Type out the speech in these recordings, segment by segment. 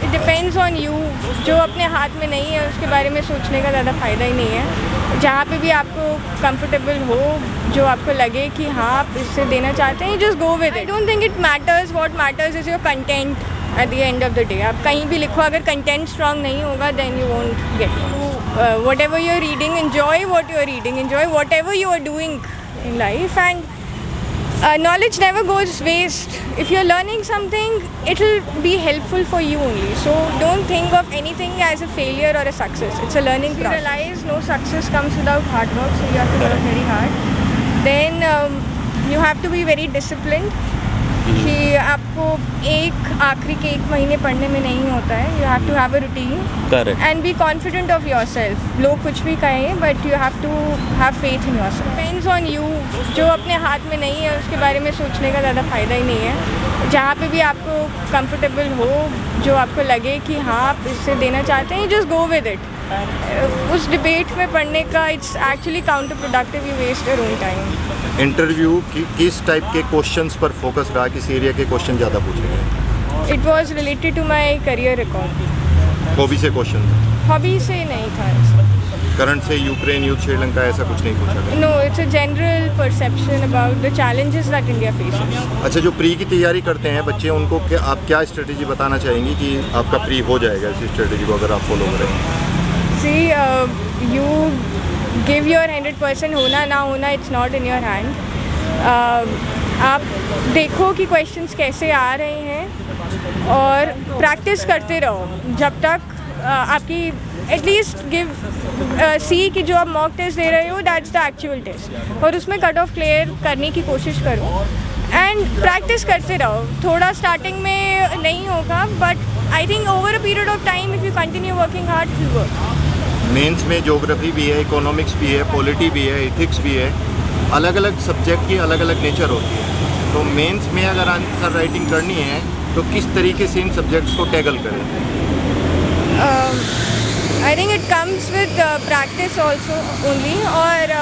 It depends on you. जो अपने हाथ में नहीं है उसके बारे में सोचने का ज़्यादा फ़ायदा ही नहीं है। जहाँ पे भी आपको कंफर्टेबल हो, जो आपको लगे कि हाँ आप इससे देना चाहते हैं, just go with it. I don't think it matters, what matters is your content at the end of the day. आप कहीं भी लिखो, अगर कंटेंट स्ट्रॉन्ग नहीं होगा then you won't get whatever you are reading, enjoy what you are reading, enjoy whatever you are doing in life, and knowledge never goes waste. If you're learning something, it'll be helpful for you only. So don't think of anything as a failure or a success. It's a learning process. You realize no success comes without hard work, so you have to work very hard. Then you have to be very disciplined. कि आपको आखिरी के 1 महीने पढ़ने में नहीं होता है। You have to have a routine and be confident of yourself. लोग कुछ भी कहें but you have to have faith in yourself. Depends on you. जो अपने हाथ में नहीं है उसके बारे में सोचने का ज़्यादा फ़ायदा ही नहीं है। जहाँ पे भी आपको कंफर्टेबल हो, जो आपको लगे कि हाँ आप इससे देना चाहते हैं, जस्ट गो विद इट। उस डिबेट में पढ़ने का it's actually counterproductive, you waste your own time. Interview किस टाइप के क्वेश्चंस पर फोकस रहा, किस एरिया के क्वेश्चन ज़्यादा पूछे गए? It was related to my career record. Hobby से क्वेश्चन? हॉबी से नहीं था ऐसा। करंट से यूक्रेन, युद्ध, श्रीलंका, ऐसा कुछ नहीं पूछा गया? No, it's a general perception about the challenges that India faces. अच्छा, जो प्री की तैयारी करते हैं बच्चे, उनको आप क्या स्ट्रेटेजी बताना चाहेंगी कि आपका प्री हो जाएगा इसी स्ट्रेटेजी को अगर आप फॉलो करें? See, you give your 100%, होना ना होना it's not in your hand. आप देखो कि क्वेश्चंस कैसे आ रहे हैं और प्रैक्टिस करते रहो जब तक आपकी एटलीस्ट सी कि जो आप मॉक टेस्ट दे रहे हो दैट्स द एक्चुअल टेस्ट, और उसमें कट ऑफ क्लियर करने की कोशिश करो एंड प्रैक्टिस करते रहो। थोड़ा स्टार्टिंग में नहीं होगा but I think over a period of time if you continue working hard will work. Mains में ज्योग्राफी भी है, इकोनॉमिक्स भी है, पॉलिटी भी है, एथिक्स भी है, अलग अलग सब्जेक्ट की अलग अलग नेचर होती है। तो मेंस में अगर आंसर राइटिंग करनी है तो किस तरीके से इन सब्जेक्ट्स को टैकल करें? I think it comes with practice also only. और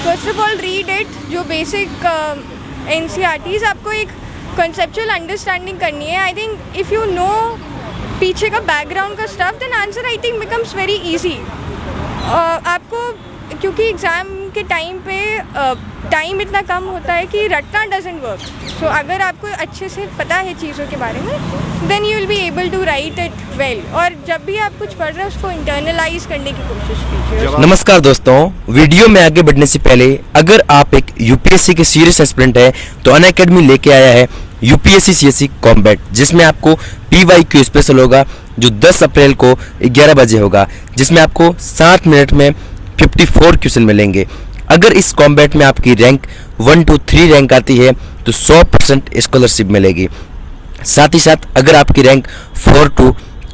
first of all read it. जो बेसिक NCERTs, आपको एक कंसेप्चुअल अंडरस्टैंडिंग करनी है। I think if you know पीछे का बैकग्राउंड का stuff then answer writing becomes very easy. आपको क्योंकि एग्ज़ाम के टाइम पे टाइम इतना कम होता है कि रटना डजंट वर्क। सो अगर आपको अच्छे से पता है चीज़ों के बारे में then you will be able to write it well. और जब भी आप कुछ पढ़ रहे हो उसको इंटरनलाइज करने की कोशिश कीजिए। नमस्कार दोस्तों, वीडियो में आगे बढ़ने से पहले अगर आप एक यूपीएससी के सीरियस एस्पिरेंट है तो अनअकैडमी लेके आया है यूपीएससी सीएससी कॉम्बैट, जिसमें आपको PYQ स्पेशल होगा जो 10 अप्रैल को 11 बजे होगा, जिसमें आपको 7 मिनट में 54 क्वेश्चन मिलेंगे। अगर इस कॉम्बैट में आपकी रैंक 1 to 3 रैंक आती है तो 100% स्कॉलरशिप मिलेगी। साथ ही साथ अगर आपकी रैंक 4 to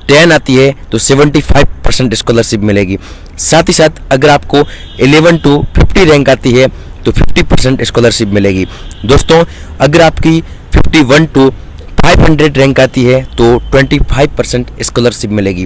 10 आती है तो 75% स्कॉलरशिप मिलेगी। साथ ही साथ अगर आपको 11 to 50 रैंक आती है तो 50% स्कॉलरशिप मिलेगी। दोस्तों, अगर आपकी 51 to 500 रैंक आती है तो 25% स्कॉलरशिप मिलेगी।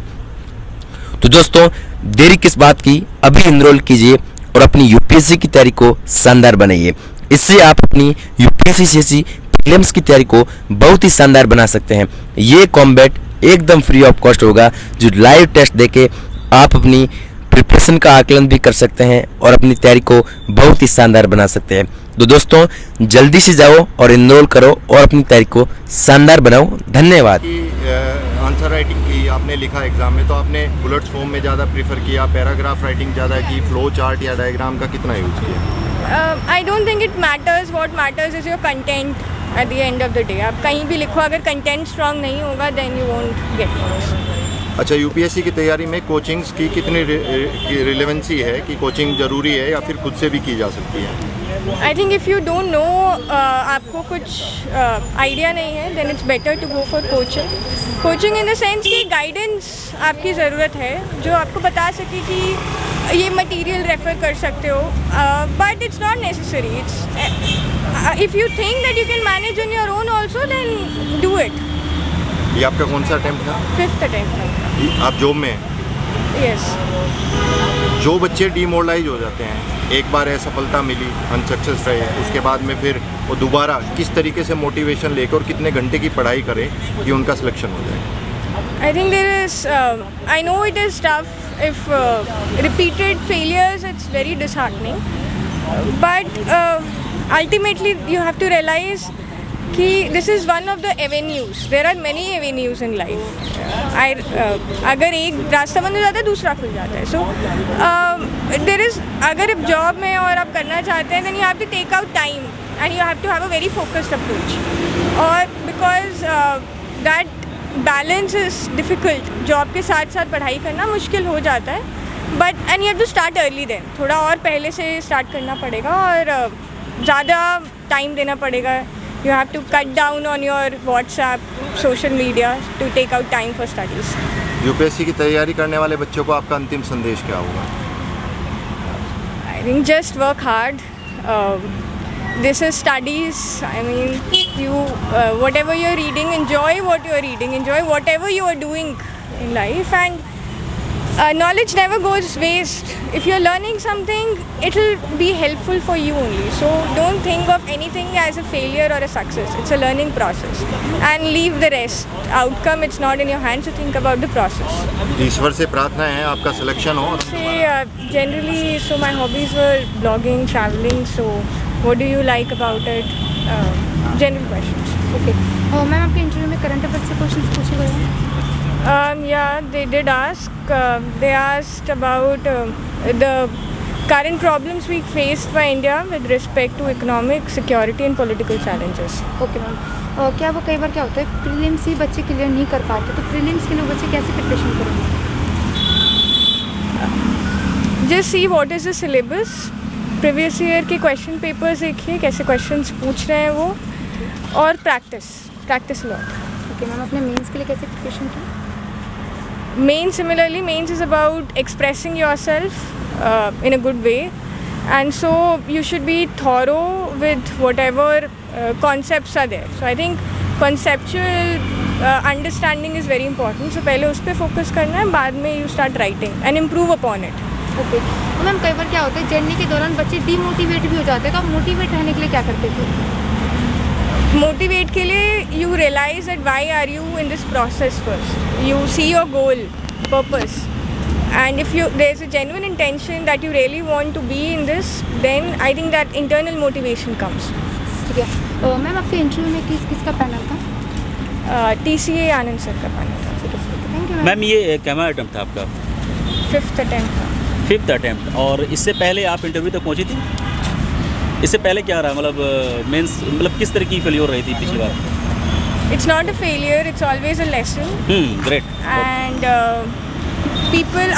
तो दोस्तों, देरी किस बात की, अभी इनरोल कीजिए और अपनी यूपीएससी की तैयारी को शानदार बनाइए। इससे आप अपनी यूपीएससी सीएससी प्रीलिम्स की तैयारी को बहुत ही शानदार बना सकते हैं। ये कॉम्बैट एकदम फ्री ऑफ कॉस्ट होगा, जो लाइव टेस्ट देके आप अपनी प्रिपरेशन का आकलन भी कर सकते हैं और अपनी तैयारी को बहुत ही शानदार बना सकते हैं। तो दोस्तों, जल्दी से जाओ और इनरोल करो और अपनी तैयारी को शानदार बनाओ। धन्यवाद। आंसर राइटिंग की आपने लिखा एग्जाम में, तो आपने बुलेट्स फॉर्म में ज़्यादा प्रीफर किया, पैराग्राफ राइटिंग ज़्यादा की, फ्लो चार्ट या डायग्राम का कितना यूज़ किया? I don't think it matters, what matters is your content at the end of the day. आप कहीं भी लिखो, अगर कंटेंट स्ट्रॉन्ग नहीं होगा then you won't get marks. अच्छा, यूपीएससी की तैयारी में कोचिंग्स की कितनी रिलेवेंसी है, कि कोचिंग ज़रूरी है या फिर खुद से भी की जा सकती है? I think if you don't know, आपको कुछ आइडिया नहीं है then it's better to go for coaching. Coaching in the sense कि गाइडेंस आपकी ज़रूरत है, जो आपको बता सके कि ये मटेरियल रेफर कर सकते हो, but it's not necessary. It's if you think that you can manage on your own also then do it. ये आपका कौन सा अटेम्प्ट था? 5th attempt. आप जॉब में? यस। जो बच्चे डीमोरलाइज हो जाते हैं, एक बार असफलता मिली, अनसक्सेस रहे, उसके बाद में फिर वो दोबारा किस तरीके से मोटिवेशन लेकर और कितने घंटे की पढ़ाई करें कि उनका सिलेक्शन हो जाए? I think there is, I know it is tough. If repeated failures, it's very disheartening. But ultimately, you have to realize कि this is one of the avenues. There are many avenues in life. अगर एक रास्ता बंद हो जाता है दूसरा खुल जाता है. So there is, अगर आप जॉब में और आप करना चाहते हैं, then you have to take out time and you have to have a very focused approach. और because that balance is difficult. Job के साथ साथ पढ़ाई करना मुश्किल हो जाता है. But and you have to start early then. थोड़ा और पहले से स्टार्ट करना पड़ेगा और ज़्यादा टाइम देना पड़ेगा. You have to cut down on your WhatsApp, social media to take out time for studies. UPSC की तैयारी करने वाले बच्चों को आपका अंतिम संदेश क्या होगा? I think just work hard. This is studies. I mean, you whatever you're reading, enjoy what you're reading, enjoy whatever you are doing in life, and knowledge never goes waste. If you're learning something, it'll be helpful for you only. So don't think of anything as a failure or a success. It's a learning process, and leave the rest. Outcome, it's not in your hands to think about the process. ईश्वर से प्रार्थना है आपका selection हो. Say generally, so my hobbies were blogging, traveling. So what do you like about it? General questions. Okay ma'am, आपके interview में current affair से questions पूछे गए हैं? Yeah, they did ask. They asked about the current problems we faced by India with respect to economic, security and political challenges. Okay ma'am, क्या वो कई बार क्या होता है प्रीलिम्स ही बच्चे क्लियर नहीं कर पाते, तो प्रीलिम्स के लिए बच्चे कैसे प्रिपरेशन करेंगे? Just see what is the syllabus. Previous year के question papers देखिए कैसे questions पूछ रहे हैं वो, और practice a lot. Okay ma'am, अपने मेंस के लिए कैसे प्रिपरेशन की? Main, similarly, mains is about expressing yourself in a good way, and so you should be thorough with whatever concepts are there. So I think conceptual understanding is very important. So पहले उस पर focus करना है, बाद में you start writing and improve upon it. Okay ma'am, कई बार क्या होता है जर्नी के दौरान बच्चे डीमोटिवेट भी हो जाते हैं, तो आप मोटिवेट रहने के लिए क्या करते थे? Motivate के लिए you realize that why are you in this process first. You see your goal, purpose, and if there's a genuine intention that you really want to be in this, then I think that internal motivation comes. ठीक है ma'am, आपके interview में किसका panel था? TCA आनंद sir का panel था. Thank you ma'am, ये camera attempt था आपका? 5th attempt था. 5th attempt. और इससे पहले आप इंटरव्यू तक पहुंची थी? इससे पहले क्या रहा, मतलब मेंस, मतलब किस तरह की फेलियर रही थी पिछली बार? It's not a failure, it's always a lesson. Great. And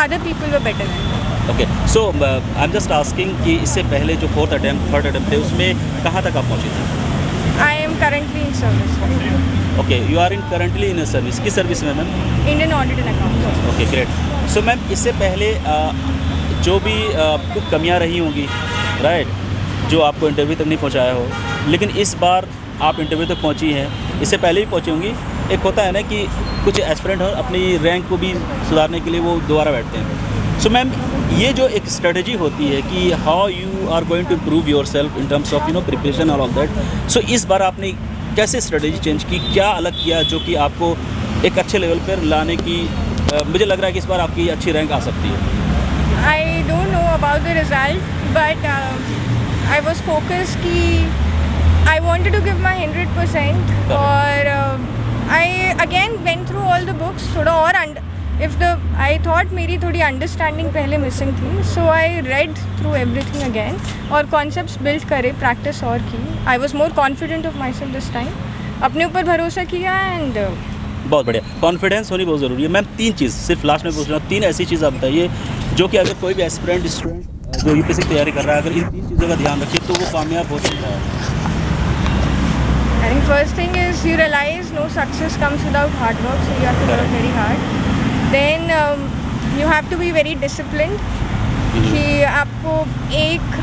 other people were better than me. Okay, so I am just asking कि इससे पहले जो 4th अटेम्प्ट 3rd अटेम्प्ट थे उसमें कहाँ तक आप पहुँची थी? I am currently in service. Okay, you are currently in service. किस सर्विस में ma'am? Indian Audit and Accounts. Okay, great. So ma'am, इससे पहले जो भी आपको कमियाँ रही होंगी, राइट, जो आपको इंटरव्यू तक नहीं पहुंचाया हो, लेकिन इस बार आप इंटरव्यू तक पहुंची हैं, इससे पहले भी पहुंची होंगी. एक होता है ना कि कुछ एस्पिरेंट अपनी रैंक को भी सुधारने के लिए वो दोबारा बैठते हैं. सो मैम, ये जो एक स्ट्रेटजी होती है कि how you are going to improve yourself in terms of preparation और ऑल दैट, सो इस बार आपने कैसे स्ट्रेटजी चेंज की, क्या अलग किया जो कि आपको एक अच्छे लेवल पर लाने की, मुझे लग रहा है कि इस बार आपकी अच्छी रैंक आ सकती है? I don't know about the result, but I was focused कि I wanted to give my 100%. और I again went through all the books. थोड़ा और I thought मेरी थोड़ी understanding पहले missing थी, so I read through everything again और concepts build करे, practice और की. I was more confident of myself this time. अपने ऊपर भरोसा किया and बहुत बढ़िया. कॉन्फिडेंस होनी बहुत ज़रूरी है. मैम, 3 चीज़ सिर्फ लास्ट में पूछ रहा हूँ, 3 ऐसी चीज़ आप बताइए जो कि अगर कोई भी एस्पिरेंट स्टूडेंट जो यूपीएससी की तैयारी कर रहा है, अगर इन 3 चीज़ों का ध्यान रखे तो वो कामयाब हो सकता है. I think first thing is you realize no success comes without hard work, so you have to work very hard. Then you have to be very disciplined. कि आपको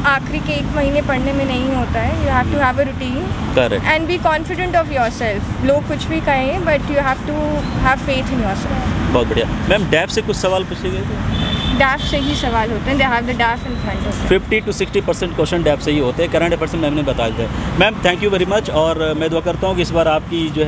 आखिरी के 1 महीने पढ़ने में नहीं होता है. You have to have a routine. Correct. And be confident of yourself. लोग कुछ भी कहें, but you have to have faith in yourself. बहुत बढ़िया. मैम, डैफ से कुछ सवाल पूछे गए थे? डैफ से ही सवाल होते हैं. They have the DAF in front of them. 50 to 60% question डैफ से ही होते हैं. करंट अफेयर से मैम ने बताया था. Ma'am, thank you very much, और मैं दुआ करता हूँ कि इस बार आपकी जो है